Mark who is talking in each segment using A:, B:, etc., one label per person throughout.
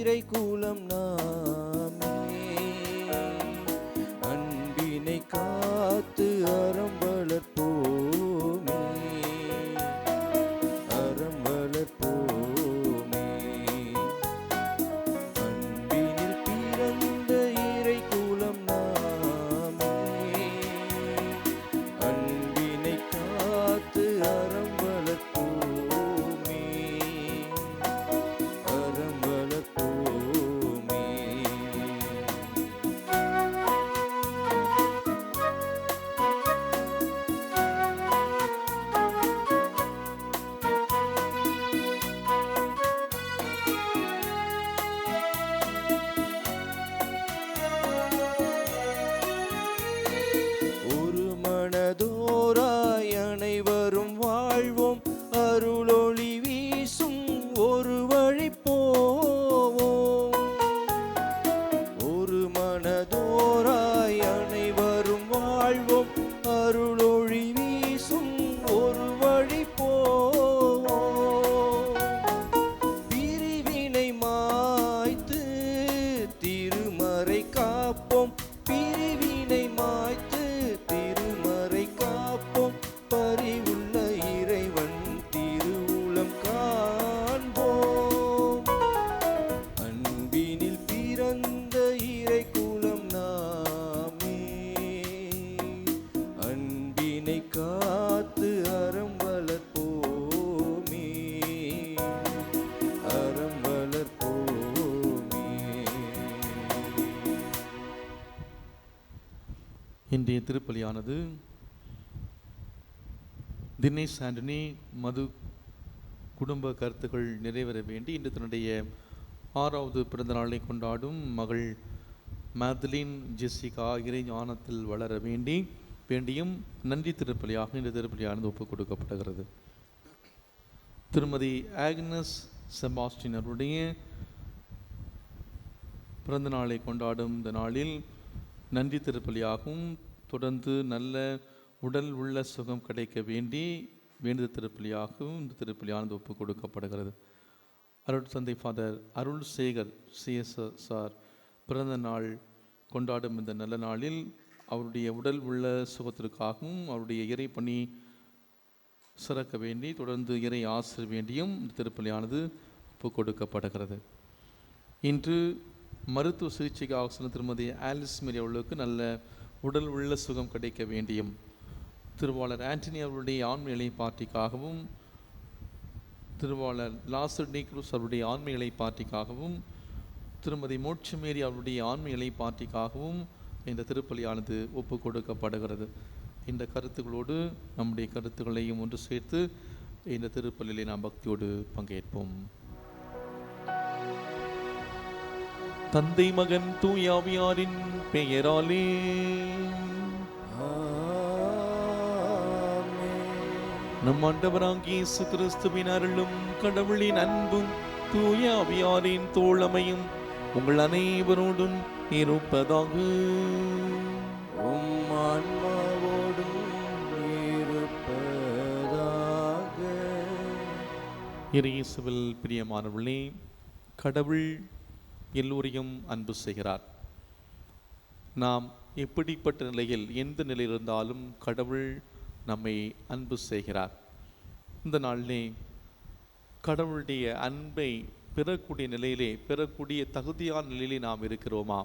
A: இறை கூலம் நாமே. அன்பினை காத்து அறம் வளர்ப்போமே, அறம் வளர்ப்போமே. அன்பினில் பிறந்த இறை கூலம் நாமே. அன்பினை காத்து அறம் வளர்ப்போமே, அறம் வளர்ப்போமே. ஒரு மனதோராய் அனைவரும் வாழ்வோம், அருளொளி வீசும் ஒரு வழி போவோம். ஒரு மனதோராய் அனைவரும் வாழ்வோம், அருளொளி வீசும் ஒரு வழி போவோம். பிரிவினை மாய்த்து திருமறை காப்போம், பிரிவினை மாய்த்து திருமறை காப்போம். பரிவுள்ள இறைவன் திருவுளம் காண்போம். அன்பினில் பிறந்த இறை குலம் நாமே. அன்பினை காத்து அறம் வளர்ப்போமே, அறம் வளர்ப்போமே.
B: இன்றைய திருப்பலியானது தினேஷ் ஆண்டனி மது குடும்ப கருத்துக்கள் நிறைவேற வேண்டி இன்று தன்னுடைய 6வது பிறந்த நாளை கொண்டாடும் மகள் மேத்லின் ஜெசிகா இறை ஞானத்தில் வளர வேண்டியும் நன்றி திருப்பலியாக இந்த திருப்பலியானது ஒப்புக் கொடுக்கப்படுகிறது. திருமதி ஆக்னஸ் செபாஸ்டின் அவருடைய பிறந்த நாளை கொண்டாடும் இந்த நாளில் நன்றி திருப்பலியாகவும் தொடர்ந்து நல்ல உடல் உள்ள சுகம் கிடைக்க வேண்டிய திருப்பலியாகவும் இந்த திருப்பலியானது ஒப்புக் கொடுக்கப்படுகிறது. அருள் தந்தை ஃபாதர் அருள் சேகர் சிஎஸ்ஆர் பிறந்த நாள் கொண்டாடும் இந்த நல்ல நாளில் அவருடைய உடல் உள்ள சுகத்திற்காகவும் அவருடைய இறை பணி சிறக்க வேண்டி தொடர்ந்து இறை ஆசிர் வேண்டியும் இந்த திருப்பலியானது ஒப்புக் கொடுக்கப்படுகிறது. இன்று மருத்துவ சிகிச்சைக்காக செல்லும் திருமதி ஆலிஸ் மேரி அவர்களுக்கு நல்ல உடல் உள்ள சுகம் கிடைக்க வேண்டியும், திருவாளர் ஆண்டனி அவருடைய ஆன்மீக இலை பார்ட்டிக்காகவும், திருவாளர் லாசர் நீக்ரூஸ் அவருடைய ஆன்மீக இலை பார்ட்டிக்காகவும், திருமதி மோட்சமேரி அவருடைய ஆன்மீக இலை பார்ட்டிக்காகவும் இந்த திருப்பலியானது ஒப்புக் கொடுக்கப்படுகிறது. இந்த கருத்துக்களோடு நம்முடைய கருத்துக்களையும் ஒன்று சேர்த்து இந்த திருப்பலியை நாம் பக்தியோடு பங்கேற்போம். தந்தை மகன் தூயாவியாரின் பெயராலே நம் ஆண்டவராகிய இயேசு கிறிஸ்துவின் அருளும் கடவுளின் அன்பும் தூயாவியாரின் தோழமையும் உங்கள் அனைவரோடும் இருப்பதாக.
A: உம் ஆன்மாவோடும் இருப்பதாக.
B: இயேசுவில் பிரியமானவர்களே, கடவுள் எல்லோரையும் அன்பு செய்கிறார். நாம் எப்படிப்பட்ட நிலையில் எந்த நிலையில் இருந்தாலும் கடவுள் நம்மை அன்பு செய்கிறார். இந்த நாளிலே கடவுளுடைய அன்பை பெறக்கூடிய தகுதியான நிலையிலே நாம் இருக்கிறோமா?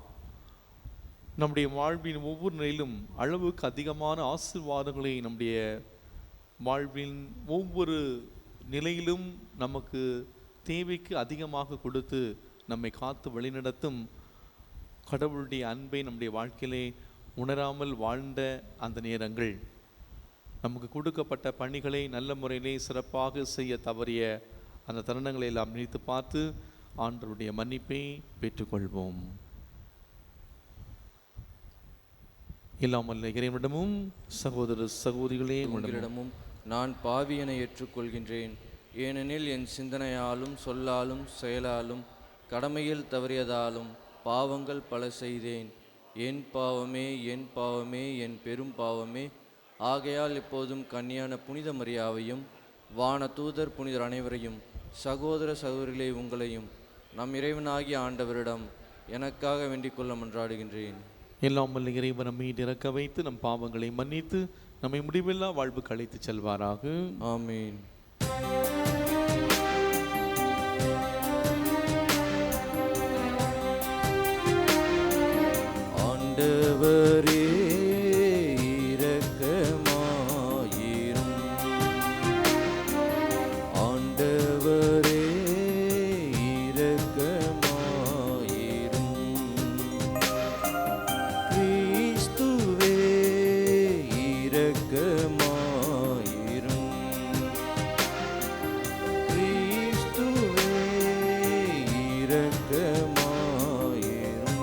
B: நம்முடைய வாழ்வின் ஒவ்வொரு நிலையிலும் அளவுக்கு அதிகமான ஆசீர்வாதங்களை நம்முடைய வாழ்வின் ஒவ்வொரு நிலையிலும் நமக்கு தேவைக்கு அதிகமாக கொடுத்து நம்மை காத்து வழிநடத்தும் கடவுளுடைய அன்பை நம்முடைய வாழ்க்கையிலே உணராமல் வாழ்ந்த அந்த நேரங்கள், நமக்கு கொடுக்கப்பட்ட பணிகளை நல்ல முறையிலே சிறப்பாக செய்ய தவறிய அந்த தருணங்களை எல்லாம் நினைத்து பார்த்து ஆண்டவருடைய மன்னிப்பை பெற்றுக்கொள்வோம். இல்லாமல் இறைவனிடமும் சகோதர சகோதரிகளே
A: உங்களிடமும் நான் பாவியனை ஏற்றுக்கொள்கின்றேன். ஏனெனில் என் சிந்தனையாலும் சொல்லாலும் செயலாலும் கடமையில் தவறியதாலும் பாவங்கள் பல செய்தேன். என் பாவமே என் பாவமே என் பெரும் பாவமே. ஆகையால் இப்போதும் கன்னியான புனித மரியாவையும் வான தூதர் புனிதர் அனைவரையும் சகோதர சகோதரிகளை உங்களையும் நம் இறைவனாகிய ஆண்டவரிடம் எனக்காக வேண்டிக் கொள்ள மன்றாடுகின்றேன்.
B: எல்லாம் வல்ல இறைவன் நம்மை இறக்க வைத்து நம் பாவங்களை மன்னித்து நம்மை முடிவில்லா வாழ்வுக்கு அழைத்து செல்வாராக.
A: ஆமீன். ஆண்டவரே இரக்கமாயிரும். ஆண்டவரே இரக்கமாயிரும். கிறிஸ்துவே இரக்கமாயிரும். கிறிஸ்துவே இரக்கமாயிரும்.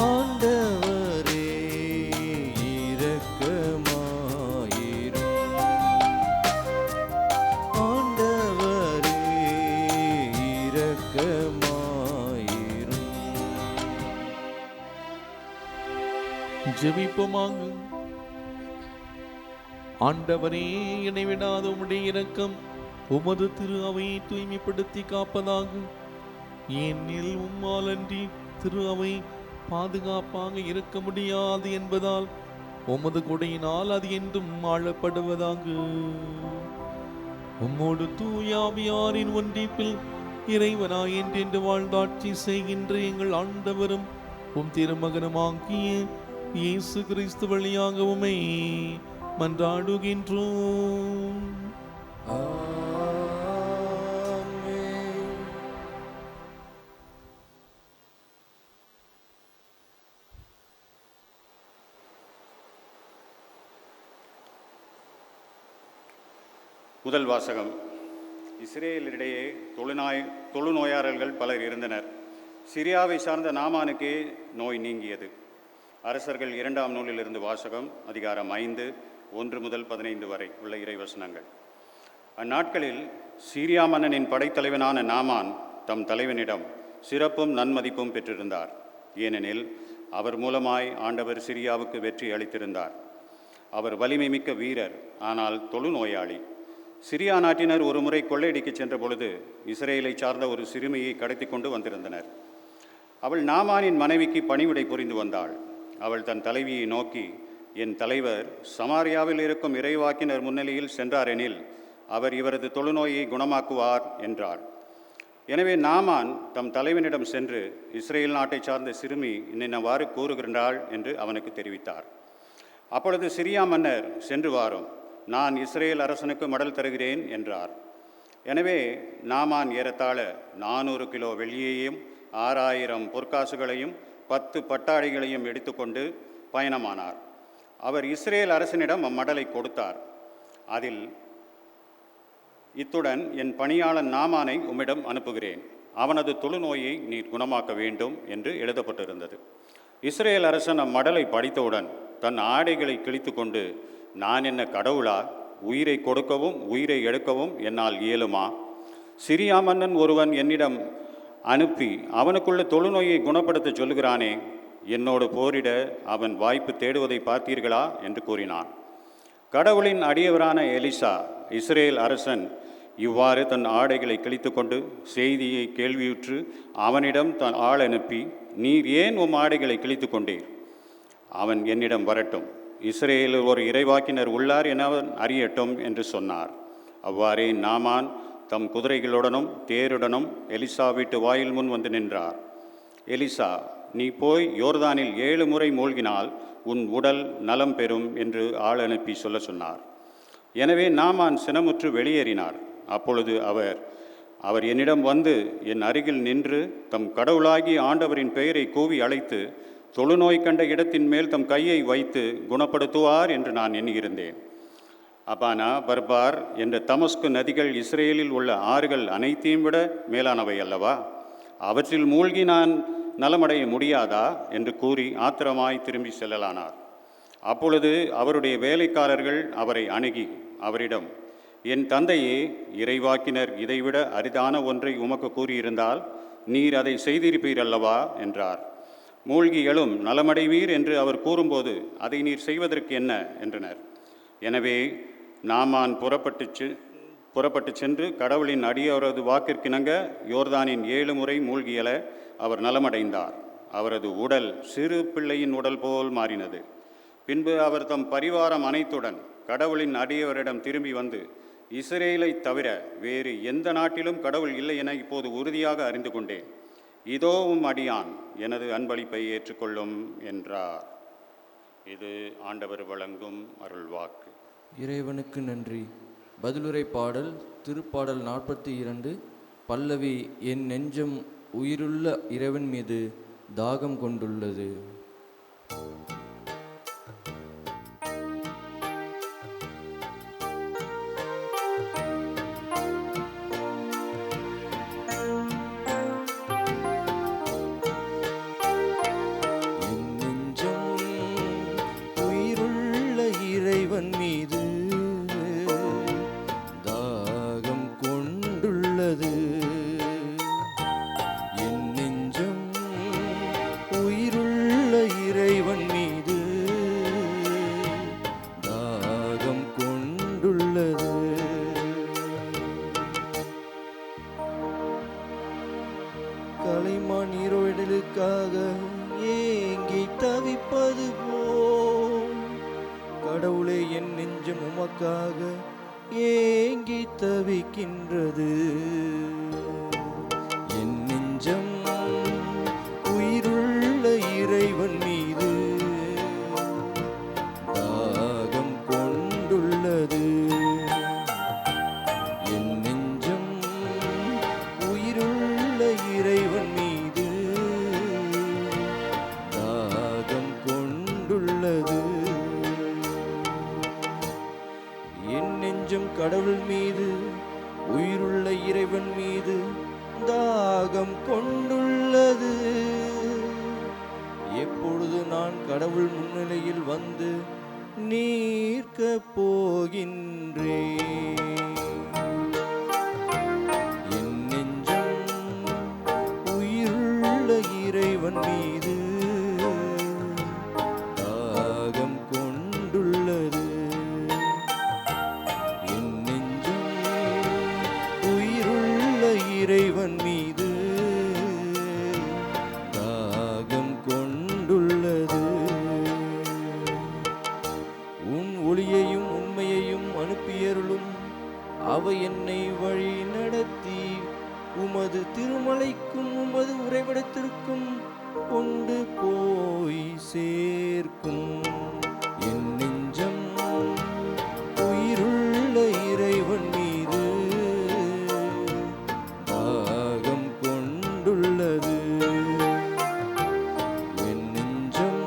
A: ஆண்டவரே இரக்கமாயிரும். ஆண்டவரே இரக்கமாயிரும்.
B: ஜெபிப்போமாக. ஆண்டவரே, இணைவிடாத உம்முடைய இரக்கம் உமது திரு அவையை தூய்மைப்படுத்தி காப்பதாக. ஏனில் உம்மாலன்றி திரு அவை பாதுகாப்பாக இருக்க முடியாது என்பதால் உமது கொடையினால் அது என்றும் ஆளப்படுவதாக. உம்மோடு தூயாவியாரின் ஒன்றிப்பில் இறைவனாய் என்றென்று வாழ்ந்தாட்சி செய்கின்ற எங்கள் ஆண்டவரும் உம் திருமகனுமாகிய இயேசு கிறிஸ்து வழியாக உம்மை மன்றாடுகின்றோம்.
C: முதல் வாசகம். இஸ்ரேலிடையே தொழுநோயாளர்கள் பலர் இருந்தனர். சிரியாவை சார்ந்த நாமானுக்கே நோய் நீங்கியது. அரசர்கள் 2ஆம் நூலிலிருந்து வாசகம். அதிகாரம் 5, 1 முதல் 15 வரை உள்ள இறைவசனங்கள். அந்நாட்களில் சீரியா மன்னனின் படைத்தலைவனான நாமான் தம் தலைவனிடம் சிறப்பும் நன்மதிப்பும் பெற்றிருந்தார். ஏனெனில் அவர் மூலமாய் ஆண்டவர் சிரியாவுக்கு வெற்றி அளித்திருந்தார். அவர் வலிமை மிக்க வீரர், ஆனால் தொழுநோயாளி. சிரியா நாட்டினர் ஒரு முறை கொள்ளையடிக்க சென்ற பொழுது இஸ்ரேலை சார்ந்த ஒரு சிறுமியை கடத்தி கொண்டு வந்திருந்தனர். அவள் நாமானின் மனைவிக்கு பணிவிடை புரிந்து வந்தாள். அவள் தன் தலைவியை நோக்கி, என் தலைவர் சமாரியாவில் இருக்கும் இறைவாக்கினர் முன்னிலையில் சென்றாரெனில் அவர் இவரது தொழுநோயை குணமாக்குவார் என்றாள். எனவே நாமான் தம் தலைவனிடம் சென்று, இஸ்ரேல் நாட்டை சார்ந்த சிறுமி இன்னவாறு கூறுகின்றாள் என்று அவனுக்கு தெரிவித்தார். அப்பொழுது சிரியா மன்னர், சென்று வாரும், நான் இஸ்ரேல் அரசனுக்கு மடல் தருகிறேன் என்றார். எனவே நாமான் ஏறத்தாழ 400 கிலோ வெள்ளியையும் 6000 பொற்காசுகளையும் 10 பட்டாடைகளையும் எடுத்துக்கொண்டு பயணமானார். அவர் இஸ்ரேல் அரசனிடம் அம்மடலை கொடுத்தார். அதில், இத்துடன் என் பணியாளன் நாமானை உம்மிடம் அனுப்புகிறேன், அவனது தொழுநோயை நீர் குணமாக்க வேண்டும் என்று எழுதப்பட்டிருந்தது. இஸ்ரேல் அரசன் அம்மடலை படித்தவுடன் தன் ஆடைகளை கிழித்து கொண்டு, நான் என்ன கடவுளா? உயிரை கொடுக்கவும் உயிரை எடுக்கவும் என்னால் இயலுமா? சிரியா மன்னன் ஒருவன் என்னிடம் அனுப்பி அவனுக்குள்ள தொழுநோயை குணப்படுத்த சொல்லுகிறானே, என்னோடு போரிட அவன் வாய்ப்பு தேடுவதை பார்த்தீர்களா என்று கூறினான். கடவுளின் அடியவரான எலிசா, இஸ்ரேல் அரசன் இவ்வாறு தன் ஆடைகளை கிழித்து கொண்டு செய்தியை கேள்வியுற்று அவனிடம் தன் ஆள் அனுப்பி, நீர் ஏன் உம் ஆடைகளை கிழித்து கொண்டீர்? அவன் என்னிடம் வரட்டும், இஸ்ரேலில் ஒரு இறைவாக்கினர் உள்ளார் என அவன் அறியட்டும் என்று சொன்னார். அவ்வாறே நாமான் தம் குதிரைகளுடனும் தேருடனும் எலிசா வீட்டு வாயில் முன் வந்து நின்றார். எலிசா, நீ போய் யோர்தானில் 7 முறை மூழ்கினால் உன் உடல் நலம் பெறும் என்று ஆள் அனுப்பி சொல்ல சொன்னார். எனவே நாமான் சினமுற்று வெளியேறினார். அப்பொழுது அவர் என்னிடம் வந்து என் அருகில் நின்று தம் கடவுளாகி ஆண்டவரின் பெயரை கூவி அழைத்து தொழுநோய் கண்ட இடத்தின் மேல் தம் கையை வைத்து குணப்படுத்துவார் என்று நான் எண்ணியிருந்தேன். அபானா, பர்பார் என்ற தமஸ்கு நதிகள் இஸ்ரேலில் உள்ள ஆறுகள் அனைத்தையும் விட மேலானவை அல்லவா? அவற்றில் மூழ்கி நான் நலமடைய முடியாதா என்று கூறி ஆத்திரமாய் திரும்பி செல்லலானார். அப்பொழுது அவருடைய வேலைக்காரர்கள் அவரை அணுகி அவரிடம், என் தந்தையே, இறைவாக்கினர் இதைவிட அரிதான ஒன்றை உமக்கு கூறியிருந்தால் நீர் அதை செய்திருப்பீர் அல்லவா என்றார். மூழ்கி எழும், நலமடைவீர் என்று அவர் கூறும்போது அதை நீர் செய்வதற்கு என்ன என்றனர். எனவே நாமான் புறப்பட்டு புறப்பட்டு சென்று கடவுளின் அடியவரது வாக்கிற்கிணங்க யோர்தானின் 7 முறை மூழ்கியல அவர் நலமடைந்தார். அவரது உடல் சிறு பிள்ளையின் உடல் போல் மாறினது. பின்பு அவர் தம் பரிவாரம் அனைத்துடன் கடவுளின் அடியவரிடம் திரும்பி வந்து, இஸ்ரேலை தவிர வேறு எந்த நாட்டிலும் கடவுள் இல்லை என இப்போது உறுதியாக அறிந்து கொண்டேன். இதோவும் அடியான், எனது அன்பளிப்பை ஏற்றுக்கொள்ளும் என்றார். இது ஆண்டவர் வழங்கும் அருள்வாக்கு.
A: இறைவனுக்கு நன்றி. பதிலுரை பாடல் திருப்பாடல் 42 பல்லவி. என் நெஞ்சம் உயிருள்ள இறைவன் மீது தாகம் கொண்டுள்ளது.
D: கலைமான் நீரோடலுக்காக ஏங்கி தவிப்பது போல் கடவுளே என் நெஞ்சம் உமக்காக ஏங்கி தவிக்கின்றது. என் நெஞ்சம் உயிருள்ள இறைவன் மீது தாகம் கொண்டுள்ளது. என் நெஞ்சம் உயிருள்ள இறைவன் மீது தாகம் கொண்டுள்ளது. என் நெஞ்சம் கடவுள் மீது உயிருள்ள இறைவன் மீது தாகம் கொண்டுள்ளது. எப்பொழுது நான் கடவுள் முன்னிலையில் வந்து நீர்க்கப் போகின்றேன். என் நெஞ்சம் உயிருள்ள இறைவன் மீது தாகம் கொண்டுள்ளது. என் நெஞ்சம் உயிருள்ள இறைவன் மீது தாகம் கொண்டுள்ளது. உன் ஒளியையும் உண்மையையும் அனுப்பியருளும். அவை என்னை வழி நடத்தி உமது திருமலைக்கும் உமது உறைவிடத்திற்கும் கொண்டு போய் சேர்க்கும். என் நெஞ்சம் உயிருள்ள இறைவன் மீது தாகம் கொண்டுள்ளது. என் நெஞ்சம்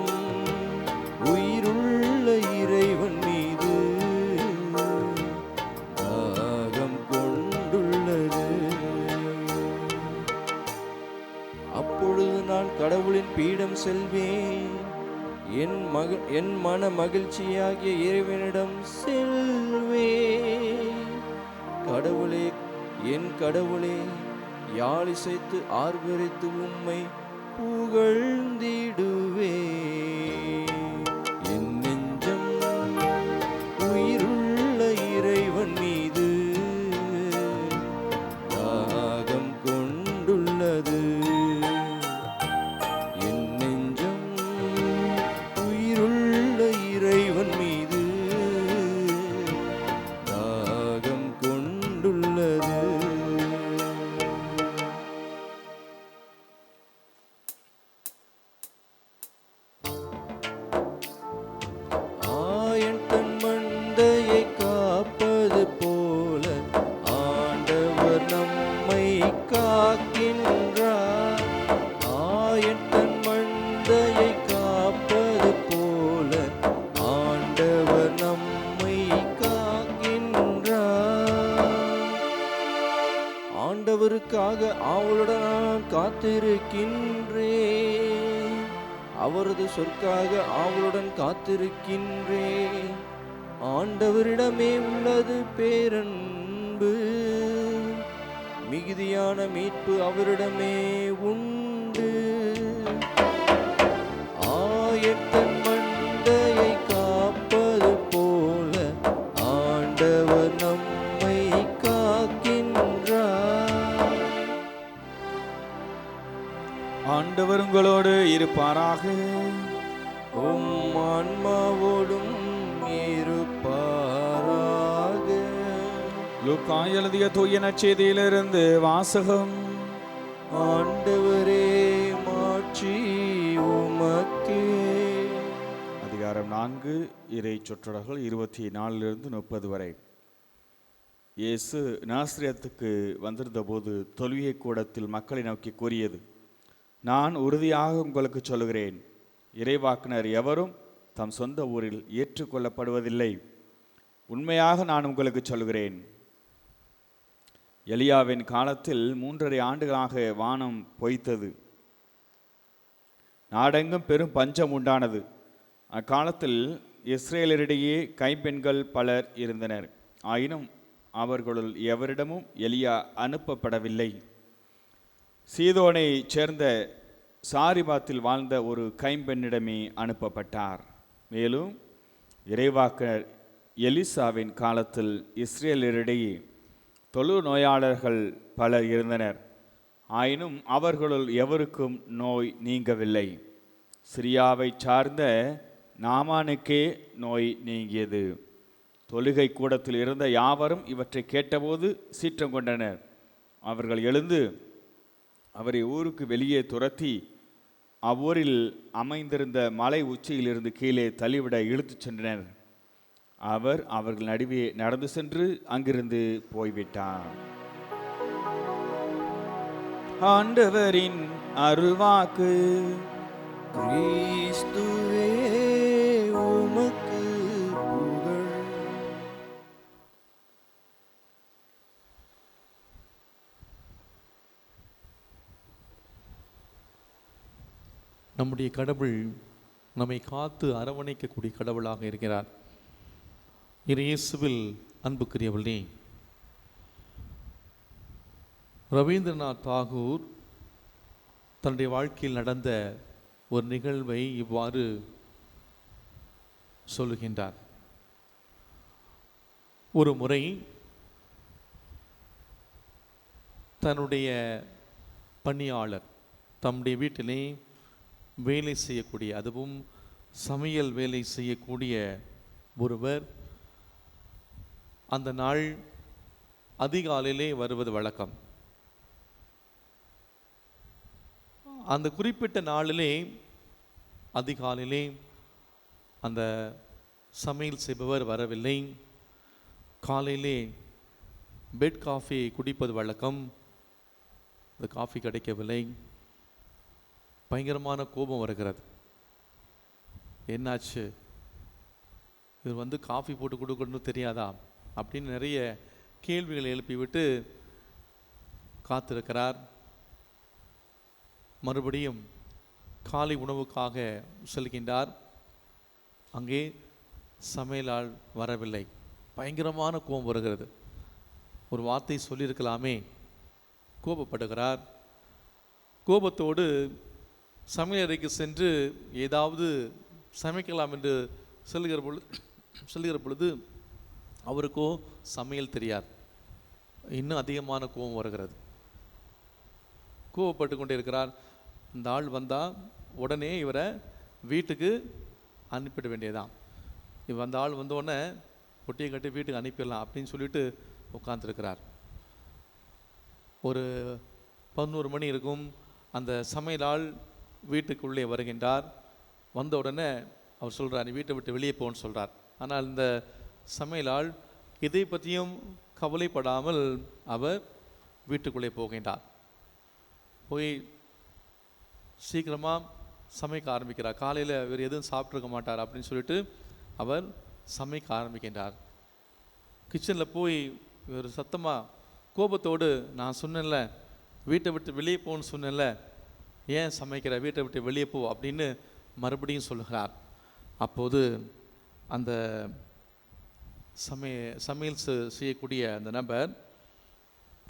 D: உயிருள்ள இறைவன் மீது தாகம் கொண்டுள்ளது. அப்பொழுது நான் கடவுளின் பீடம் செல்வேன். என் மன மகிழ்ச்சியாகிய இறைவனிடம் செல்வேன். கடவுளே, என் கடவுளே, யாழிசைத்து ஆர்ப்பரித்து உம்மை புகழ்ந்திடுவேன். என் நெஞ்சம் உயிருள்ள இறைவன் மீது தாகம் கொண்டுள்ளது. என் நெஞ்சம் உயிருள்ள இறைவன் மீது தாகம் கொண்டுள்ளது. ஆயன் தன் மந்தையை காப்பது போல ஆண்டவர் நம்மை காக்கின்றார். ஆயன் தன் மந்தையை காப்பது போல ஆண்டவர் நம்மை காக்கின்றார். ஆண்டவருக்காக ஆவலுடன் நான் காத்திருக்கின்றேன். அவரது சொற்காக ஆவலுடன் காத்திருக்கின்றேன். ஆண்டவரிடமே உள்ளது பேரன்பு, மிகுதியான மீட்பு அவரிடமே உண்டு. ஆயத்தன் மந்தையை காப்பது போல ஆண்டவர் நம்மை
E: ஆண்டவர் உங்களோடு இருப்பாராக.
D: உம் ஆன்மாவோடும் இருப்பாராக.
E: லூக்கா எழுதிய தூய நற்செய்தியிலிருந்து வாசகம்.
D: ஆண்டவரே மாட்சி உமக்கே.
E: அதிகாரம் 4, இறை சொற்றொடர்கள் 24 30 வரை. இயேசு நாசரேத்துக்கு வந்திருந்த போது தொழுகை கூடத்தில் மக்களை நோக்கி கூறியது, நான் உறுதியாக உங்களுக்கு சொல்கிறேன், இறைவாக்கினர் எவரும் தம் சொந்த ஊரில் ஏற்றுக்கொள்ளப்படுவதில்லை. உண்மையாக நான் உங்களுக்கு சொல்கிறேன், எலியாவின் காலத்தில் 3½ ஆண்டுகளாக வானம் பொய்த்தது, நாடெங்கும் பெரும் பஞ்சம் உண்டானது. அக்காலத்தில் இஸ்ரேலரிடையே கைம்பெண்கள் பலர் இருந்தனர். ஆயினும் அவர்களுள் எவரிடமும் எலியா அனுப்பப்படவில்லை. சீதோனை சேர்ந்த சாரிபாத்தில் வாழ்ந்த ஒரு கைம்பெண்ணிடமே அனுப்பப்பட்டார். மேலும் இறைவாக்கினர் எலிசாவின் காலத்தில் இஸ்ரேலரிடையே தொழுநோயாளர்கள் பலர் இருந்தனர். ஆயினும் அவர்களுள் எவருக்கும் நோய் நீங்கவில்லை. சிரியாவை சார்ந்த நாமானுக்கே நோய் நீங்கியது. தொழுகை கூடத்தில் இருந்த யாவரும் இவற்றை கேட்டபோது சீற்றம் கொண்டனர். அவர்கள் எழுந்து அவரை ஊருக்கு வெளியே துரத்தி அவ்வூரில் அமைந்திருந்த மலை உச்சியிலிருந்து கீழே தள்ளிவிட இழுத்துச் சென்றனர். அவர் அவர்கள் நடுவே நடந்து சென்று அங்கிருந்து போய்விட்டார். ஆண்டவரின் அருள்வாக்கு.
D: கிறிஸ்துவே உமக்கு புகழ்.
B: நம்முடைய கடவுள் நம்மை காத்து அரவணைக்கக்கூடிய கடவுளாக இருக்கிறார். இயேசுவில் அன்புக்குரியவர்களே, ரவீந்திரநாத் தாகூர் தன்னுடைய வாழ்க்கையில் நடந்த ஒரு நிகழ்வை இவ்வாறு சொல்லுகின்றார். ஒரு முறை தன்னுடைய பணியாளர் தம்முடைய வீட்டிலே வேலை செய்யக்கூடிய, அதுவும் சமையல் வேலை செய்யக்கூடிய ஒருவர் அந்த நாள் அதிகாலையிலே வருவது வழக்கம். அந்த குறிப்பிட்ட நாளிலே அதிகாலையிலே அந்த சமையல் செய்பவர் வரவில்லை. காலையிலே பெட் காஃபி குடிப்பது வழக்கம். அந்த காஃபி கிடைக்கவில்லை. பயங்கரமான கோபம் வருகிறது. என்னாச்சு, இது காஃபி போட்டு கொடுக்கணும்னு தெரியாதா அப்படின்னு நிறைய கேள்விகளை எழுப்பிவிட்டு காத்திருக்கிறார். மறுபடியும் காலை உணவுக்காக செல்கின்றார். அங்கே சமையலால் வரவில்லை. பயங்கரமான கோபம் வருகிறது. ஒரு வார்த்தை சொல்லியிருக்கலாமே. கோபப்படுகிறார். கோபத்தோடு சமையலறைக்கு சென்று ஏதாவது சமைக்கலாம் என்று செல்கிற பொழுது அவருக்கோ சமையல் தெரியாது. இன்னும் அதிகமான கோபம் வருகிறது. கோபப்பட்டு கொண்டே இருக்கிறார். இந்த ஆள் வந்தால் உடனே இவரை வீட்டுக்கு அனுப்பிட வேண்டியதான். அந்த ஆள் வந்தோடனே பொட்டியை கட்டி வீட்டுக்கு அனுப்பிடலாம் அப்படின்னு சொல்லிட்டு உட்காந்துருக்கிறார். ஒரு 11 மணி இருக்கும். அந்த சமையலாள் வீட்டுக்குள்ளே வருகின்றார். வந்த உடனே அவர் சொல்கிறார், நீ வீட்டை விட்டு வெளியே போன்னு சொல்கிறார். ஆனால் இந்த சமையலாள் இதை பற்றியும் கவலைப்படாமல் அவர் வீட்டுக்குள்ளே போகின்றார். போய் சீக்கிரமாக சமைக்க ஆரம்பிக்கிறார். காலையில் வேறு எதுவும் சாப்பிட்ருக்க மாட்டார் அப்படின்னு சொல்லிட்டு அவர் சமைக்க ஆரம்பிக்கின்றார். கிச்சனில் போய் ஒரு சத்தமாக கோபத்தோடு, நான் சொன்னேன்ல வீட்டை விட்டு வெளியே போன்னு சொன்னேன்ல, ஏன் சமைக்கிற, வீட்டை விட்டு வெளியே போ அப்படின்னு மறுபடியும் சொல்லுகிறார். அப்போது அந்த சமையல் செய்யக்கூடிய அந்த நபர்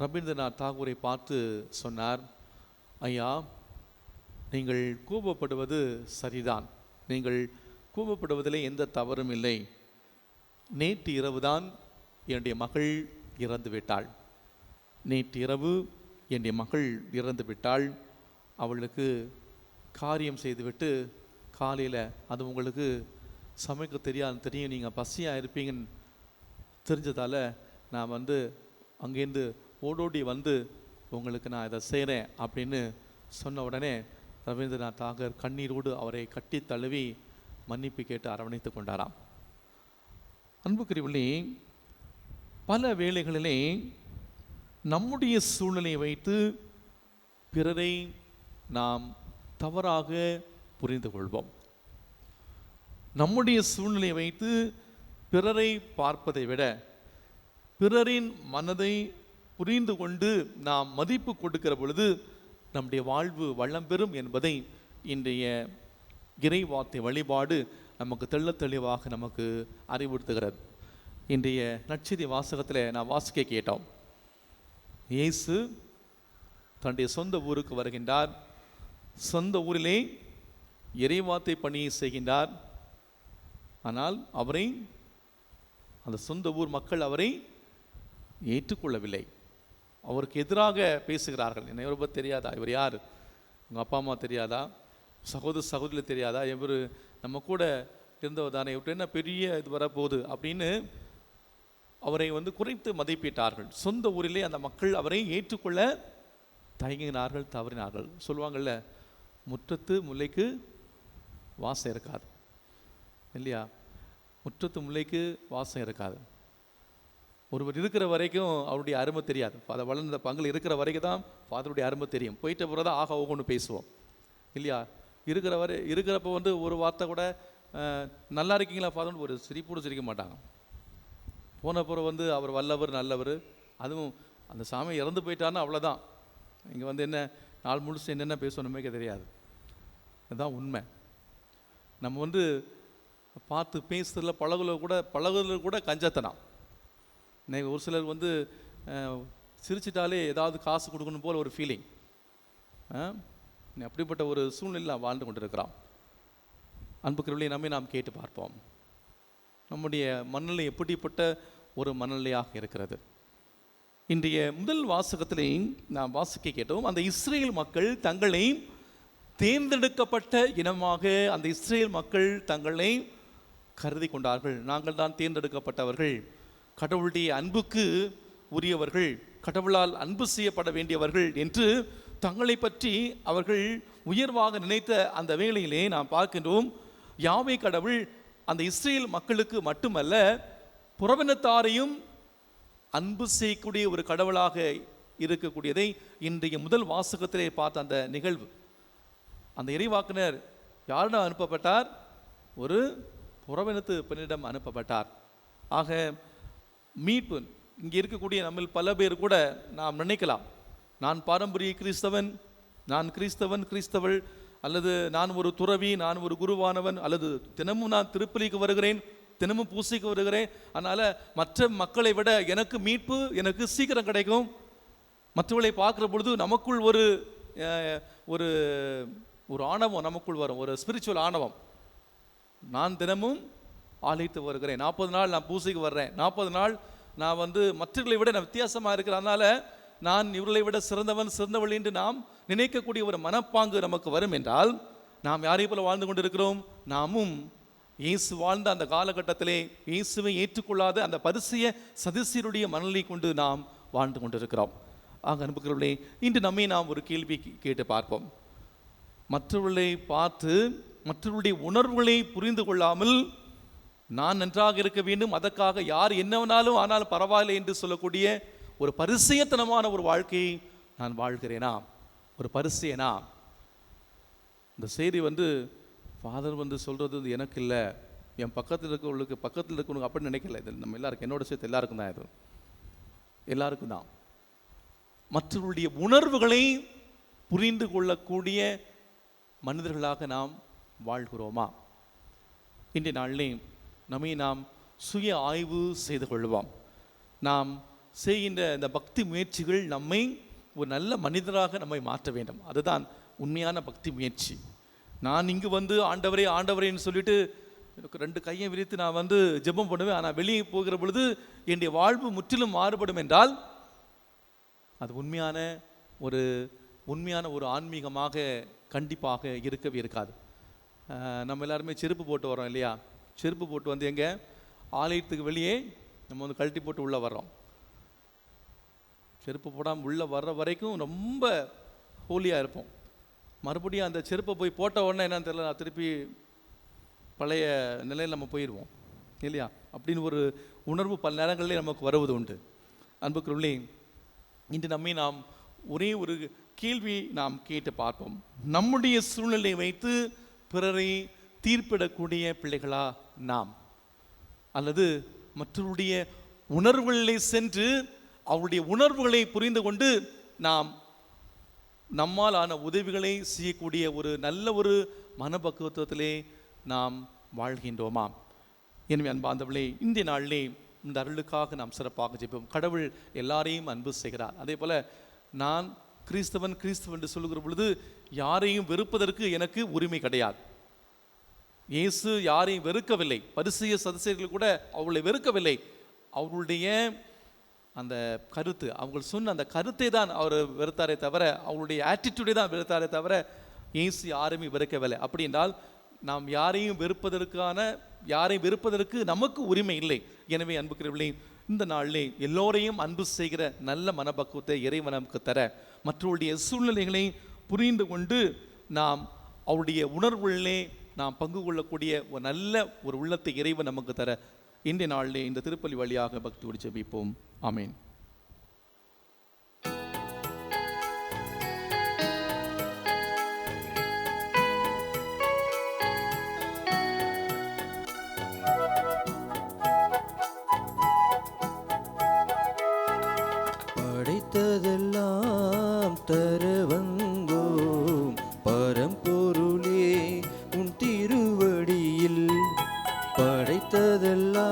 B: ரவீந்திரநாத் தாகூரை பார்த்து சொன்னார், ஐயா, நீங்கள் கோபப்படுவது சரிதான். நீங்கள் கோபப்படுவதிலே எந்த தவறும் இல்லை. நேற்று இரவுதான் என்னுடைய மகள் இறந்து விட்டாள். நேற்று இரவு என்னுடைய மகள் இறந்து விட்டாள். அவளுக்கு காரியம் செய்துவிட்டு காலையில் அது உங்களுக்கு சமைக்க தெரியும், நீங்கள் பசியாக இருப்பீங்கன்னு தெரிஞ்சதால் நான் வந்து அங்கேருந்து ஓடோடி வந்து உங்களுக்கு நான் இதை செய்கிறேன் அப்படின்னு சொன்ன உடனே ரவீந்திரநாத் தாகூர் கண்ணீரோடு அவரை கட்டி தழுவி மன்னிப்பு கேட்டு அரவணைத்து கொண்டாராம். அன்புக்குரியவர்களே, பல வேளைகளிலே நம்முடைய சூழ்நிலையை வைத்து பிறரை நாம் தவறாக புரிந்து கொள்வோம். நம்முடைய சூழ்நிலையை வைத்து பிறரை பார்ப்பதை விட பிறரின் மனதை புரிந்து கொண்டு நாம் மதிப்பு கொடுக்கிற பொழுது நம்முடைய வாழ்வு வளம் பெறும் என்பதை இன்றைய இறைவார்த்தை வழிபாடு நமக்கு தெள்ளத் தெளிவாக நமக்கு அறிவுறுத்துகிறது. இன்றைய நற்செய்தி வாசகத்தில் நான் வாசிக்க கேட்டோம். இயேசு தன்னுடைய சொந்த ஊருக்கு வருகின்றார். சொந்த ஊரிலே இறைவார்த்தை பணியை செய்கின்றார். ஆனால் அவரை அந்த சொந்த ஊர் மக்கள் அவரை ஏற்றுக்கொள்ளவில்லை. அவருக்கு எதிராக பேசுகிறார்கள். என்ன ரொம்ப தெரியாதா, இவர் யார், உங்கள் அப்பா அம்மா தெரியாதா, சகோதரி தெரியாதா, இவர் நம்ம கூட இருந்தவர் தானே, இவர்கிட்ட என்ன பெரிய இது வரப்போகுது அப்படின்னு அவரை வந்து குறைத்து மதிப்பிட்டார்கள். சொந்த ஊரிலே அந்த மக்கள் அவரை ஏற்றுக்கொள்ள தயங்கினார்கள், தவறினார்கள். சொல்லுவாங்கள்ல, முற்றத்து முல்லைக்கு வாசம் இருக்காது இல்லையா? முற்றத்து முல்லைக்கு வாசம் இருக்காது. ஒருவர் இருக்கிற வரைக்கும் அவருடைய அருமை தெரியாது. அதை வளர்ந்த பங்கில் இருக்கிற வரைக்கும் தான் ஃபாதருடைய அருமை தெரியும். போயிட்ட பிறகு தான் ஆக ஓகோன்னு பேசுவோம் இல்லையா? இருக்கிறப்ப வந்து ஒரு வார்த்தை கூட நல்லா இருக்கீங்களா ஃபாதர்னு ஒரு சிரிப்போடு சிரிக்க மாட்டாங்க. போன பிறகு வந்து அவர் வல்லவர் நல்லவர், அதுவும் அந்த சாமி இறந்து போயிட்டான்னு அவ்வளோதான். இங்கே வந்து என்ன நாள் முழுசு என்னென்ன பேசணுமே தெரியாது. அதுதான் உண்மை. நம்ம வந்து பார்த்து பேசுறதுல பழகுறதுல கூட கஞ்சத்தனம். இன்னைக்கு ஒரு சிலர் வந்து சிரிச்சிட்டாலே ஏதாவது காசு கொடுக்கணும் போல் ஒரு ஃபீலிங். அப்படிப்பட்ட ஒரு சூழ்நிலையில் வாழ்ந்து கொண்டிருக்கிறோம். அன்புக்குரியவர்களே, நம்மை நாம் கேட்டு பார்ப்போம். நம்முடைய மனநிலை எப்படிப்பட்ட ஒரு மனநிலையாக இருக்கிறது? இன்றைய முதல் வாசகத்திலே நாம் வாசிக்க கேட்டோம். அந்த இஸ்ரேல் மக்கள் தங்களை தேர்ந்தெடுக்கப்பட்ட இனமாக அந்த இஸ்ரேல் மக்கள் தங்களை கருதி கொண்டார்கள். நாங்கள் தான் தேர்ந்தெடுக்கப்பட்டவர்கள், கடவுளுடைய அன்புக்கு உரியவர்கள், கடவுளால் அன்பு செய்யப்பட வேண்டியவர்கள் என்று தங்களை பற்றி அவர்கள் உயர்வாக நினைத்த அந்த வேளையிலே நாம் பார்க்கின்றோம். யாவே கடவுள் அந்த இஸ்ரேல் மக்களுக்கு மட்டுமல்ல, புறவினத்தாரையும் அன்பு செய்யக்கூடிய ஒரு கடவுளாக இருக்கக்கூடியதை இன்றைய முதல் வாசகத்திலே பார்த்த அந்த நிகழ்வு. அந்த இறைவாக்கினர் யாரிடம் அனுப்பப்பட்டார்? ஒரு புறவினத்து பெண்ணிடம் அனுப்பப்பட்டார். ஆக மீட்பு இங்கே இருக்கக்கூடிய நம்ம பல பேர் கூட நாம் நினைக்கலாம், நான் பாரம்பரிய கிறிஸ்தவன், நான் கிறிஸ்தவள், அல்லது நான் ஒரு துறவி, நான் ஒரு குருவானவன், அல்லது தினமும் நான் திருப்பலிக்கு வருகிறேன், தினமும் பூசைக்கு வருகிறேன், அதனால் மற்ற மக்களை விட எனக்கு மீட்பு எனக்கு சீக்கிரம் கிடைக்கும். மற்றவர்களை பார்க்குற பொழுது நமக்குள் ஒரு ஒரு ஒரு ஆணவம் நமக்குள் வரும், ஒரு ஸ்பிரிச்சுவல் ஆணவம். நான் தினமும் ஆலயத்து வருகிறேன், 40 நாள் நான் பூசைக்கு வர்றேன், 40 நாள் நான் வந்து மற்றவர்களை விட நான் வித்தியாசமாக இருக்கிறேன், அதனால் நான் இவர்களை விட சிறந்தவள் என்று நாம் நினைக்கக்கூடிய ஒரு மனப்பாங்கு நமக்கு வரும் என்றால் நாம் யாரை போல வாழ்ந்து கொண்டிருக்கிறோம்? நாமும் இயேசு வாழ்ந்த அந்த காலகட்டத்திலே இயேசுவை ஏற்றுக்கொள்ளாத அந்த பரிசேய சதுசீயருடைய மனநிலை கொண்டு நாம் வாழ்ந்து கொண்டிருக்கிறோம். ஆக அன்புக்குரியவர்களே, இன்று நம்மை நாம் ஒரு கேள்வி கேட்டு பார்ப்போம். மற்றவர்களை பார்த்து மற்றவர்களுடைய உணர்வுகளை புரிந்து கொள்ளாமல் நான் நன்றாக இருக்க வேண்டும், அதற்காக யார் என்னவனாலும் ஆனாலும் பரவாயில்லை என்று சொல்லக்கூடிய ஒரு பரிசேயத்தனமான ஒரு வாழ்க்கையை நான் வாழ்கிறேனா? ஒரு பரிசேயனா? இந்த செய்தி வந்து ஃபாதர் வந்து சொல்கிறது எனக்கு இல்லை, என் பக்கத்தில் இருக்கவங்களுக்கு அப்படின்னு நினைக்கல. இது நம்ம எல்லாருக்கும், என்னோட சேர்த்து எல்லாருக்கும் தான், இது எல்லாருக்கும் தான். மற்றவர்களுடைய உணர்வுகளை புரிந்து கொள்ளக்கூடிய மனிதர்களாக நாம் வாழ்கிறோமா? இன்றைய நாளிலே நம்மை நாம் சுய ஆய்வு செய்து கொள்வோம். நாம் செய்கின்ற இந்த பக்தி முயற்சிகள் நம்மை ஒரு நல்ல மனிதராக நம்மை மாற்ற வேண்டும். அதுதான் உண்மையான பக்தி முயற்சி. நான் இங்கு வந்து ஆண்டவரேன்னு சொல்லிட்டு எனக்கு 2 கையை விரித்து நான் வந்து ஜெபம் பண்ணுவேன், ஆனால் வெளியே போகிற பொழுது என்னுடைய வாழ்வு முற்றிலும் மாறுபடும் என்றால் அது உண்மையான ஒரு உண்மையான ஒரு ஆன்மீகமாக கண்டிப்பாக இருக்கவே இருக்காது. நம்ம எல்லாருமே செருப்பு போட்டு வரோம் இல்லையா? செருப்பு போட்டு வந்து எங்கே ஆலயத்துக்கு வெளியே நம்ம வந்து கழட்டி போட்டு உள்ளே வர்றோம். செருப்பு போடாமல் உள்ளே வர்ற வரைக்கும் ரொம்ப ஹோலியாக இருப்போம். மறுபடியும் அந்த செருப்பை போய் போட்ட உடனே என்னன்னு தெரியல, திருப்பி பழைய நிலையில் நம்ம போயிடுவோம் இல்லையா? அப்படின்னு ஒரு உணர்வு பல நேரங்களிலே நமக்கு வருவது உண்டு. அன்புக்குள்ளே இன்று நாம் ஒரே ஒரு கேள்வி நாம் கேட்டு பார்ப்போம். நம்முடைய சூழ்நிலை வைத்து பிறரை தீர்ப்பிடக்கூடிய பிள்ளைகளா நாம், அல்லது மற்றவருடைய உணர்வுகளை சென்று அவருடைய உணர்வுகளை புரிந்து கொண்டு நாம் நம்மால் ஆன உதவிகளை செய்யக்கூடிய ஒரு நல்ல ஒரு மனப்பக்குவத்திலே நாம் வாழ்கின்றோமா? எனவே அன்பார்ந்தவர்களே, இந்த நாளிலே இந்த அருளுக்காக நாம் சிறப்பாக ஜெபிப்போம். கடவுள் எல்லாரையும் அன்பு செய்கிறார். அதே போல் நான் கிறிஸ்தவன் என்று சொல்லுகிற பொழுது யாரையும் வெறுப்பதற்கு எனக்கு உரிமை கிடையாது. இயேசு யாரையும் வெறுக்கவில்லை. பரிசேய சதுசேயர்கள் கூட அவர்களை வெறுக்கவில்லை. அவர்களுடைய அந்த கருத்து, அவங்க சொன்ன அந்த கருத்தை தான் அவர் வெறுத்தாரே தவிர, அவருடைய ஆட்டிடியூடை தான் வெறுத்தாரே தவிர இயேசு யாரையுமே வெறுக்கவில்லை. அப்படி என்றால் நாம் யாரையும் வெறுப்பதற்கு நமக்கு உரிமை இல்லை. எனவே அன்புக்குரியவர்களே, இந்த நாளிலே எல்லோரையும் அன்பு செய்கிற நல்ல மனப்பக்குவத்தை இறைவன் நமக்கு தர, மற்றவருடைய சூழ்நிலைகளை புரிந்து கொண்டு நாம் அவருடைய உணர்வுகளிலே நாம் பங்கு கொள்ளக்கூடிய ஒரு நல்ல ஒரு உள்ளத்தை இறைவன் நமக்கு தர இன்றைய நாளிலே இந்த திருப்பலி வழியாக பக்தியோடு ஜெபிப்போம். ஆமேன்.
D: படைத்ததெல்லாம் தர வந்தோம் பரம்பொருளே உன் திருவடியில். படைத்ததெல்லாம்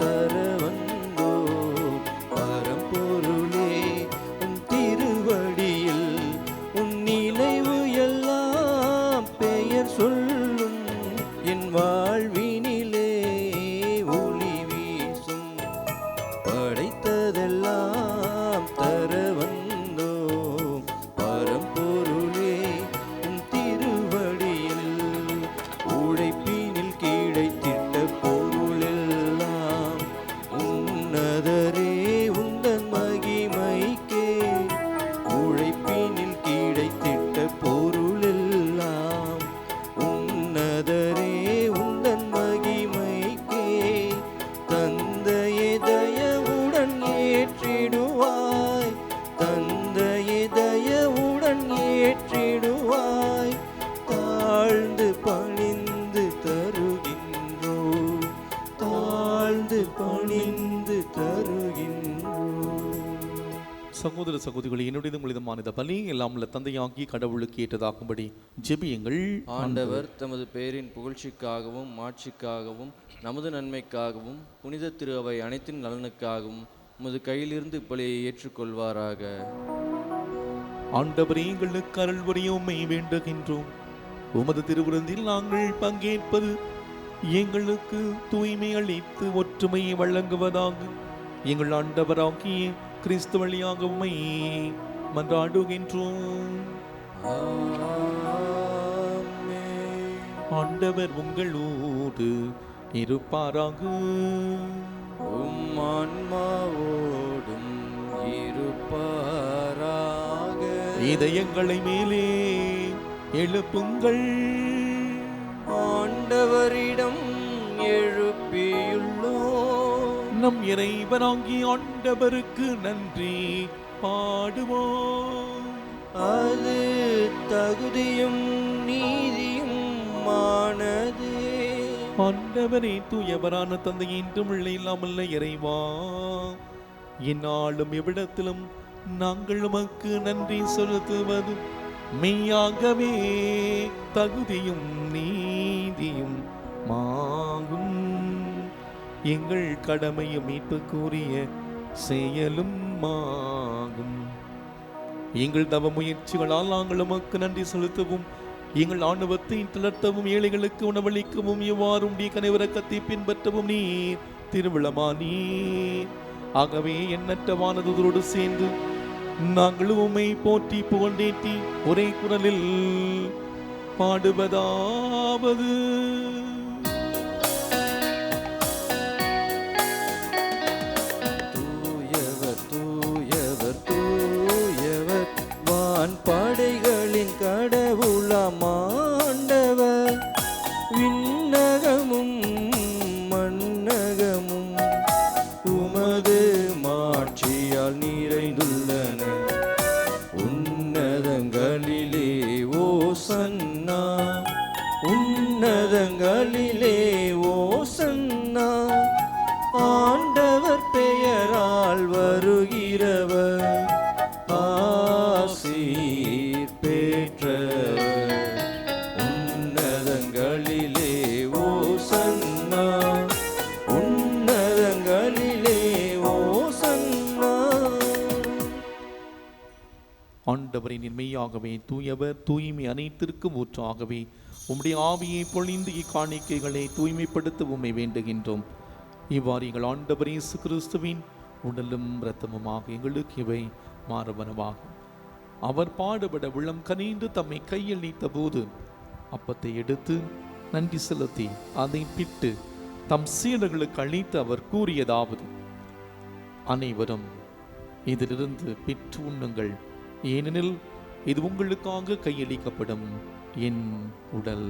D: தர வந்தோம் பரம்பொருளே உன் திருவடியில். உன் நினைவு எல்லாம் பெயர் சொல்லும் என் வாழ்வினிலே ஒளி வீசும். படைத்ததெல்லாம் தர வந்தோம் பரம்பொருளே உன் திருவடியில். உழைப்பினில் கிடைத்திட்ட பொருளெல்லாம் உன்னதரே உந்தன் மகிமைக்கே. உழைப்பினில் கிடைத்திட்ட பொருளெல்லாம் உன்னதரே உந்தன் மகிமைக்கே. தந்தையே தயவுடன் ஏற்றிடுவாய், தந்தையே தயவுடன் ஏற்றிடுவாய். தாழ்ந்து பணிந்து தருகின்றோம், தாழ்ந்து பணிந்து தருகின்றோம்.
B: சகோதர சகோதரிகளை, என்னுடைய உங்களிதமான இந்த பலி எல்லாம் உள்ள தந்தையாகி கடவுளுக்கு ஏற்றதாகும்படி ஜெபியுங்கள்.
A: ஆண்டவர் தமது பெயரின் புகழ்ச்சிக்காகவும் மாட்சிக்காகவும் நமது நன்மைக்காகவும் புனித திரு அவை அனைத்தின் நலனுக்காகவும் உமது கையிலிருந்து இப்பலியை ஏற்றுக்கொள்வாராக.
B: ஆண்டவரே, எங்களுக்கு அருள் புரிய உம்மை வேண்டுகின்றோம். உமது திருவிருந்தில் நாங்கள் பங்கேற்பது எங்களுக்கு தூய்மை அளித்து ஒற்றுமையை வழங்குவதாக எங்கள் ஆண்டவராகிய கிறிஸ்து வழியாக உம்மை மன்றாடுகின்றோம். ஆண்டவர் உங்களோடு இருப்பாராக.
D: உம் ஆன்மாவோடும் இருப்பாராக.
B: இதயங்களை மேலே எழுப்புங்கள்.
D: ஆண்டவரிடம் எழுப்பியுள்ளோம்.
B: நம் இறைவனாகிய ஆண்டவருக்கு நன்றி பாடுவோம்.
D: அது தகுதியும் நீதியும் மானது.
B: ஆண்டவரே, தூயவரான தந்தை, என்றும் உள்ள இல்லாமல்ல இறைவா, இந்நாளும் எவ்விடத்திலும் நாங்கள் உமக்கு நன்றி செலுத்துவது மெய்யாகவே தகுதியும் நீதியும் மாகும். எங்கள் கடமையும் மீட்புக்குரிய செயலும் ஆகும். எங்கள் தவ முயற்சிகளால் நாங்கள் உமக்கு நன்றி செலுத்தவும், எங்கள் ஆணவத்தை தளர்த்தவும், ஏழைகளுக்கு உணவளிக்கவும், இவ்வாறு உடைய கனைவிரக்கத்தை பின்பற்றவும் நீர் திருவிழமானீர். ஆகவே எண்ணற்ற வானதூதரோடு சேர்ந்து நாங்கள் உம்மை போற்றி புகழ்ந்தேற்றி ஒரே குரலில் பாடுவதாவது:
D: தூயவர் தூயவர் தூயவர் வான் படைகளின் கடவுளாம் ஆண்டவர். விண்ணகமும் மண்ணகமும் உமது மாட்சியால் நிறைந்துள்ளன. உன்னதங்களிலே ஓசன்னா, உன்னதங்களிலே ஓசன்னா. ஆண்டவர் பெயரால் வருகிறவர் ஆசீர் பெற்றவர். உன்னதங்களிலே ஓசன்னா, உன்னதங்களிலே ஓசன்னா.
B: ஆண்டவரின் மெய்யாகவே தூயவர், தூய்மை அனைத்திற்கும் ஊற்றாகவே உம்முடைய ஆவியை பொழிந்து இக்காணிக்கைகளை தூய்மைப்படுத்த உம்மை வேண்டுகின்றோம். இவ்வாறு எங்கள் ஆண்டவர் இயேசு கிறிஸ்துவின் உடலும் இரத்தமுமாக எங்களுக்கு இவை மாறுவனவாகும். அவர் பாடுபட உள்ளம் கனிந்து தம்மை கையளித்த போது அப்பத்தை எடுத்து நன்றி செலுத்தி அதை பிட்டு தம் சீடர்களுக்கு அளித்து அவர் கூறியதாவது: அனைவரும் இதிலிருந்து பெற்று உண்ணுங்கள், ஏனெனில் இது உங்களுக்காக கையளிக்கப்படும் என் உடல்.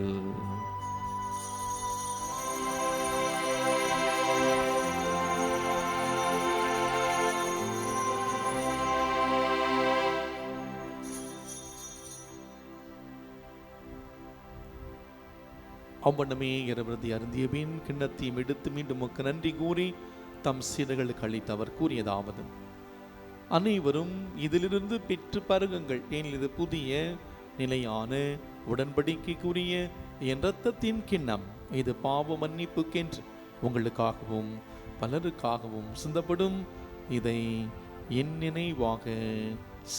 B: அவ்வண்ணமே இரவரதி அருந்திய பின் கிண்ணத்தையும் எடுத்து மீண்டும் உமக்கு நன்றி கூறி தம் சீடர்களுக்கு அளித்து அவர் கூறியதாவது: அனைவரும் இதிலிருந்து பெற்று பருகுங்கள், ஏனெனில் இது புதிய நிலையான உடன்படிக்கைக்குரிய என் இரத்தத்தின் கிண்ணம். இது பாவ மன்னிப்புக்கென்று உங்களுக்காகவும் பலருக்காகவும் சிந்தப்படும். இதை என் நினைவாக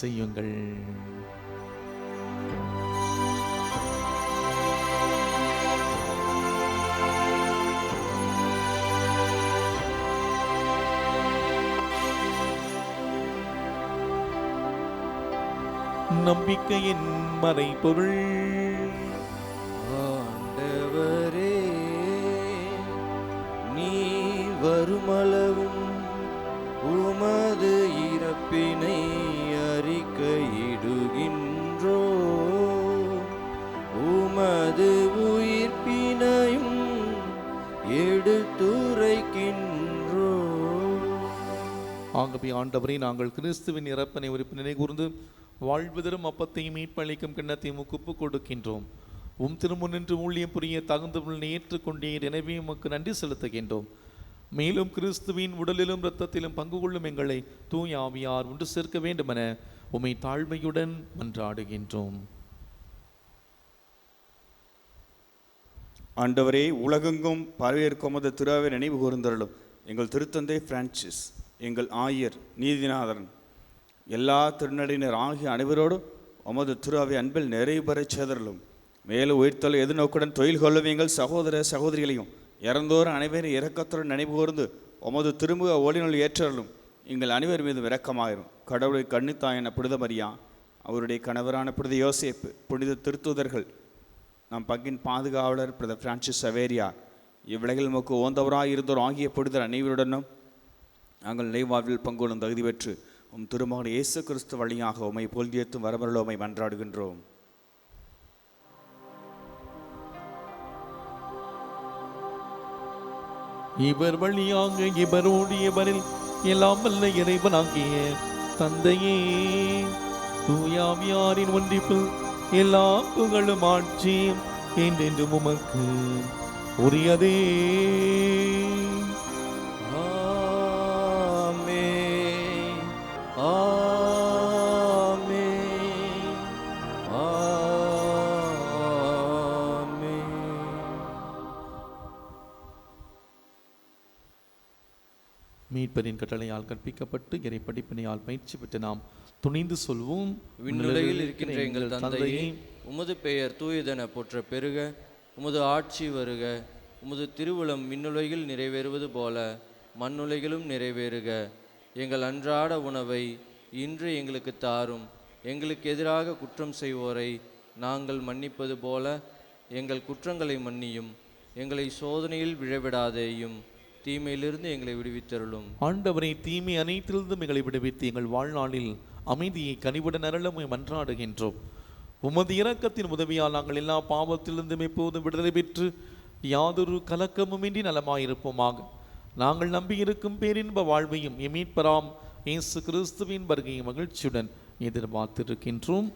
B: செய்யுங்கள். நம்பிக்கையின் மறைபொருள்.
D: ஆண்டவரே, நீ வருமளவும் உமது இறப்பினை அறிக்கையிடுகின்றோ, உமது உயிர்ப்பினையும் எடுத்துரைக்கின்றோ.
B: ஆகவே ஆண்டவரை, நாங்கள் கிறிஸ்துவின் இறப்பினை உயிர்ப்பினை கூர்ந்து வாழ்வதரும் அப்பத்தையும் மீட்பளிக்கும் கிண்ணத்தையும் ஒப்பு கொடுக்கின்றோம். திருமுன்னின்று ஊழியம் புரிய தகுந்தவர்களை ஏற்றுக்கொண்டீர், எனவே உமக்கு நன்றி செலுத்துகின்றோம். மேலும் கிறிஸ்துவின் உடலிலும் இரத்தத்திலும் பங்கு கொள்ளும் எங்களை தூய ஆவியார் ஒன்று சேர்க்க வேண்டுமென உம்மை தாழ்மையுடன் மன்றாடுகின்றோம்.
E: ஆண்டவரே, உலகெங்கும் பரவியிருக்கும் உமது திருவை நினைவு கூர்ந்தருளும். எங்கள் திருத்தந்தை பிரான்சிஸ், எங்கள் ஆயர் நீதிநாதன், எல்லா திருநடினர் ஆகிய அனைவரோடும் உமது திருவை அன்பில் நிறைவு பெறச் செய்தருளும். மேலும் உயிர்த்தல் எதிர்நோக்குடன் தொழில் கொள்ளும் எங்கள் சகோதர சகோதரிகளையும் இறந்தோர் அனைவரும் இரக்கத்துடன் நினைவு கூர்ந்து உமது திருமுக ஒளிநூல் ஏற்றருளும். எங்கள் அனைவர் மீதும் இரக்கமாயிரும். கடவுளை கன்னித்தாயன புனித மரியா, அவருடைய கணவரான புனித யோசேப்பு, புனித திருத்தூதர்கள், நம் பங்கின் பாதுகாவலர் புனித பிரான்சிஸ் சவேரியார், இவ்வுலகில் நமக்கு ஓந்தவராக இருந்தோர் ஆகிய புனிதர் அனைவருடனும் நாங்கள் நிலைவாழ்வில் பங்கொள்ளும் தகுதி பெற்று உம் திருமகன் இயேசு கிறிஸ்து வழியாக உம்மை புகழ்ந்தேத்தும் வரமருள உம்மை மன்றாடுகின்றோம்.
B: இவர் வழியாக இவரோடு இவரில் எல்லாம் வல்ல இறைவனாகிய தந்தையே, தூயாவியாரின் ஒன்றிப்பில் எல்லா புகழும் ஆட்சியும் என்றென்றும் உமக்கு உரியதே.
D: ஆமென், ஆமென், ஆமென்.
B: மீட்பரின் கட்டளையால் கற்பிக்கப்பட்டு இறை படிப்பினையால் பயிற்சி பெற்று நாம் துணிந்து சொல்வோம்:
A: விண்ணுலகில் இருக்கின்ற எங்கள் தந்தையே, உமது பெயர் தூயதென போற்ற பெருக, உமது ஆட்சி வருக, உமது திருவுளம் விண்ணுலகில் நிறைவேறுவது போல மண்ணுலகிலும் நிறைவேறுக. எங்கள் அன்றாட உணவை இன்று எங்களுக்கு தாரும். எங்களுக்கு எதிராக குற்றம் செய்வோரை நாங்கள் மன்னிப்பது போல எங்கள் குற்றங்களை மன்னியும். எங்களை சோதனையில் விழவிடாதேயும், தீமையிலிருந்து எங்களை விடுவித்தருளும்.
B: ஆண்டவரை, தீமை அனைத்திலிருந்தும் எங்களை விடுவித்து எங்கள் வாழ்நாளில் அமைதியை கனிவுடன் அருள மன்றாடுகின்றோம். உமது இரக்கத்தின் உதவியால் நாங்கள் எல்லா பாவத்திலிருந்தும் எப்போதும் விடுதலை பெற்று யாதொரு கலக்கமுமின்றி நலமாயிருப்போமாக. நாங்கள் நம்பியிருக்கும் பேரின்ப வாழ்வையும் மீட்பராம் இயேசு கிறிஸ்துவின் வருகையை மகிழ்ச்சியுடன் எதிர்பார்த்திருக்கின்றோம்.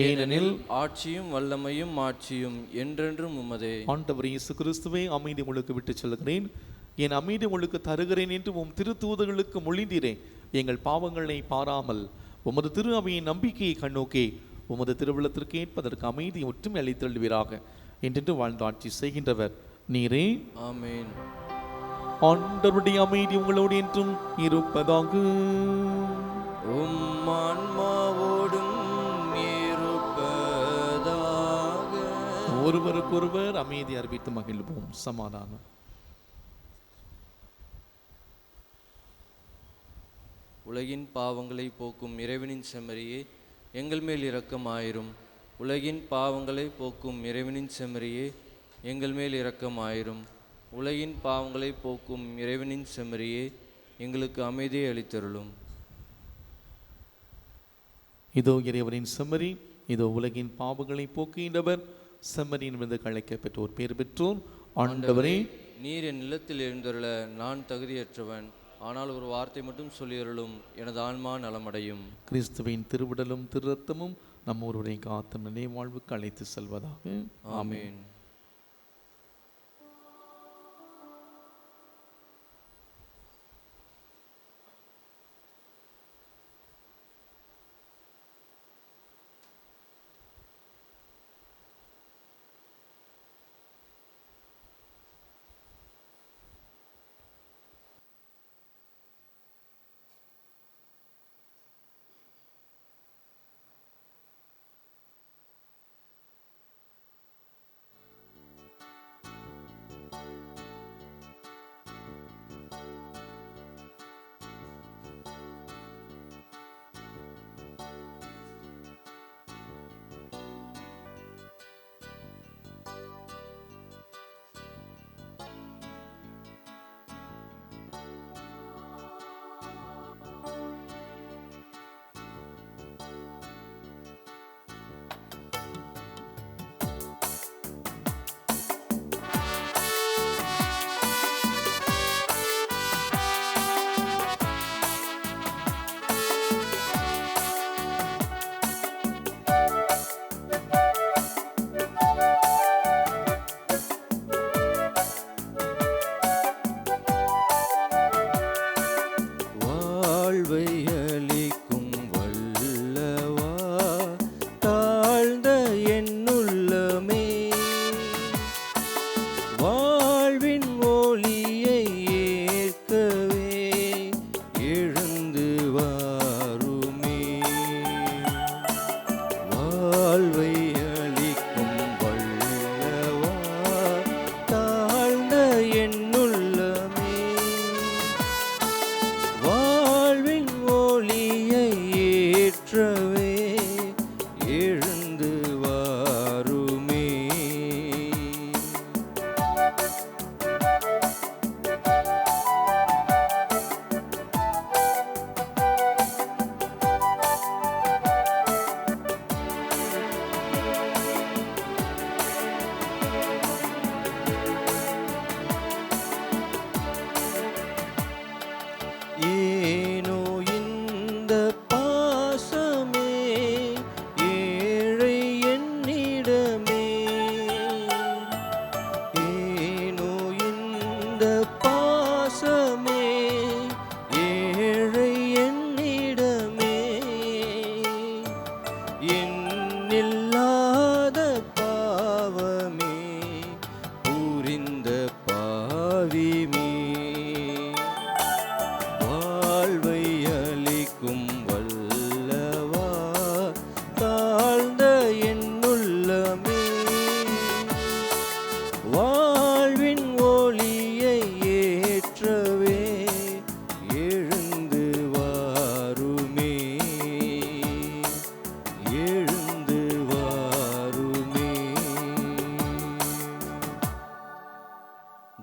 B: ஏனெனில்
A: ஆட்சியும் வல்லமையும் மாட்சியும் என்றென்றும் உமதே.
B: ஆண்டவர் இயேசு கிறிஸ்துவே, அமைதி உங்களுக்கு விட்டு செல்கிறேன், என் அமைதி உங்களுக்கு தருகிறேன் என்று உம் திருத்தூதர்களுக்கு மொழிந்தீரே. எங்கள் பாவங்களை பாராமல் உமது திரு அவையின் நம்பிக்கையை கண்ணோக்கி உமது திருவிழத்திற்கு ஏற்பதற்கு அமைதி ஒற்றுமை அளித்தழுவீராக. என்றென்று வாழ்ந்து ஆட்சி செய்கின்றவர் நீரே.
A: ஆமென்.
B: ஆண்டவருடைய அமைதி உங்களோடு என்றும் இருப்பதாக.
A: உம் ஆன்மாவோடும் இருப்பதாக.
B: ஒருவருக்கொருவர் அமைதி அறிவித்து மகிழ்வோம். சமாதானம்.
A: உலகின் பாவங்களை போக்கும் இறைவனின் செம்மறியே, எங்கள் மேல் இரக்கமாயிரும். உலகின் பாவங்களை போக்கும் இறைவனின் செம்மறியே, எங்கள் மேல் இரக்கமாயிரும். உலகின் பாவங்களை போக்கும் இறைவனின் செம்மறியே, எங்களுக்கு அமைதியை அளித்தருளும்.
B: இதோ இறைவனின் செம்மறி, இதோ உலகின் பாவங்களை போக்குகின்றவர். செம்மறியின் மீது கழைக்க பெற்றோர் பேர் பெற்றோர். ஆண்டவரே,
A: நீர் என் நிலத்தில் எழுந்தருள நான் தகுதியற்றவன். ஆனால் ஒரு வார்த்தை மட்டும் சொல்லியருளும், எனது ஆன்மா நலமடையும்.
B: கிறிஸ்துவின் திருவுடலும் திருரத்தமும் நம்ம ஒருவரை காத்தும் நிலை வாழ்வுக்கு அழைத்து செல்வதாக.
A: ஆமென்.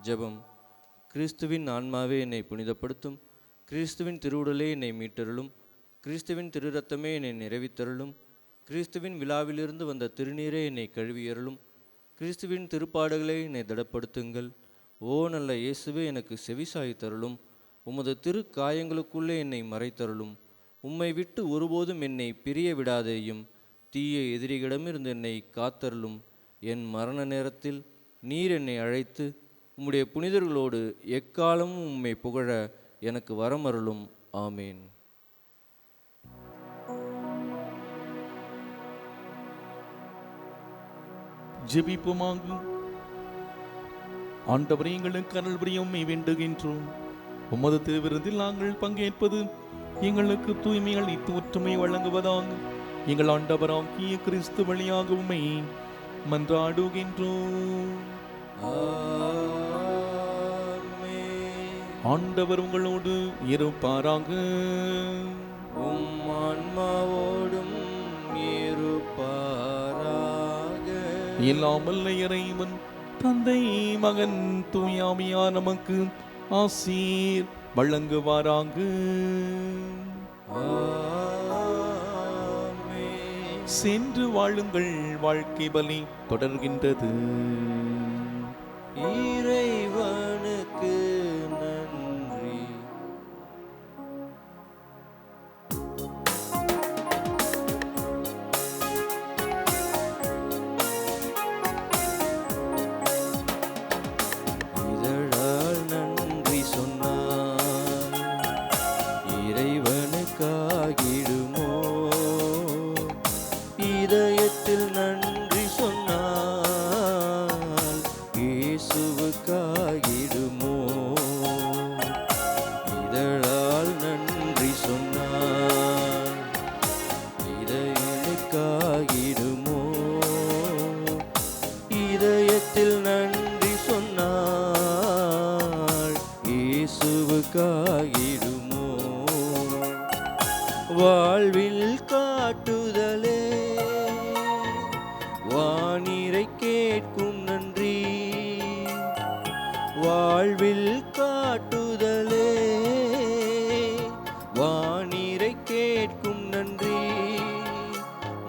A: ஜெபம். கிறிஸ்துவின் ஆன்மாவே என்னை புனிதப்படுத்தும். கிறிஸ்துவின் திருவுடலே என்னை மீட்டருளும். கிறிஸ்துவின் திருரத்தமே என்னை நிறைவித்தருளும். கிறிஸ்துவின் விழாவிலிருந்து வந்த திருநீரே என்னை கழுவியருளும். கிறிஸ்துவின் திருப்பாடுகளே என்னை திடப்படுத்துங்கள். ஓ நல்ல இயேசுவே, எனக்கு செவிசாய்த்தருளும். உமது திரு காயங்களுக்குள்ளே என்னை மறைத்தருளும். உம்மை விட்டு ஒருபோதும் என்னை பிரிய விடாதேயும். தீய எதிரிகளிடமிருந்து என்னை காத்தருளும். என் மரண நேரத்தில் நீர் என்னை அழைத்து உம்முடைய புனிதர்களோடு எக்காலமும் உம்மை புகழ எனக்கு வரமருளும். ஆமேன்.
B: ஜெபிப்போமாக. ஆண்டவரே, எங்களுக்கு அருள் புரிய உம்மை வேண்டுகின்றோம். உமது திருவிருந்தில் நாங்கள் பங்கேற்பது எங்களுக்கு தூய்மைகள் ஒற்றுமை வழங்குவதாக எங்கள் ஆண்டவராகிய கிறிஸ்து வழியாக உம்மை மன்றாடுகின்றோம். ஆண்டவர் உங்களோடு இருப்பாராக.
A: உம் ஆன்மாவோடும் இருப்பாராக.
B: இல்லாமல் இறைவன் தந்தை மகன் தூயாமியார் நமக்கு ஆசீர் வழங்குவாராக. சென்று வாழுங்கள், வாழ்க்கை பலி தொடர்கின்றது.
A: இறைவனுக்கு நன்றி. இதழால் நன்றி சொன்னால் இறைவனுக்காகிடுமோ? இதயத்தில் நன்றி சொன்னால் இயேசுவுக்காகிடுமோ? இதழால் நன்றி சொன்னால் இதயனுக்காகிடுமோ? இதயத்தில் நன்றி சொன்னால் இயேசுவுக்காகிடுமோ? வாழ்வில் காட்டுதலே வானிரை கேட்கும் நன்றி. வாழ்வில் காட்டுதலே வானிரை கேட்கும் நன்றி.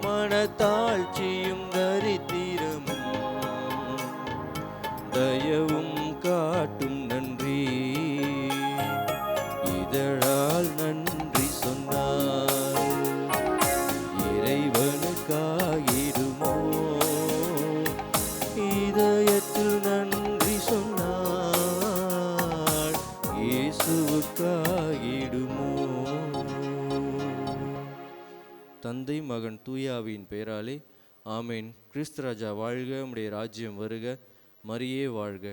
A: மனத்தாழ்ச்சியும் தரித்திரமும் தயவும் காட்டும் நன்றி. இதழால் நன்றி சொன்னால் இறைவனுக்காகிடுமோ? இதயத்தில் நன்றி சொன்னால் இயேசுவுக்காகிடுமோ? தந்தை மகன் தூயாவின் பெயராலே ஆமேன். கிறிஸ்து ராஜா வாழ்க. உம்முடைய ராஜ்யம் வருக. மரியே வாழ்க.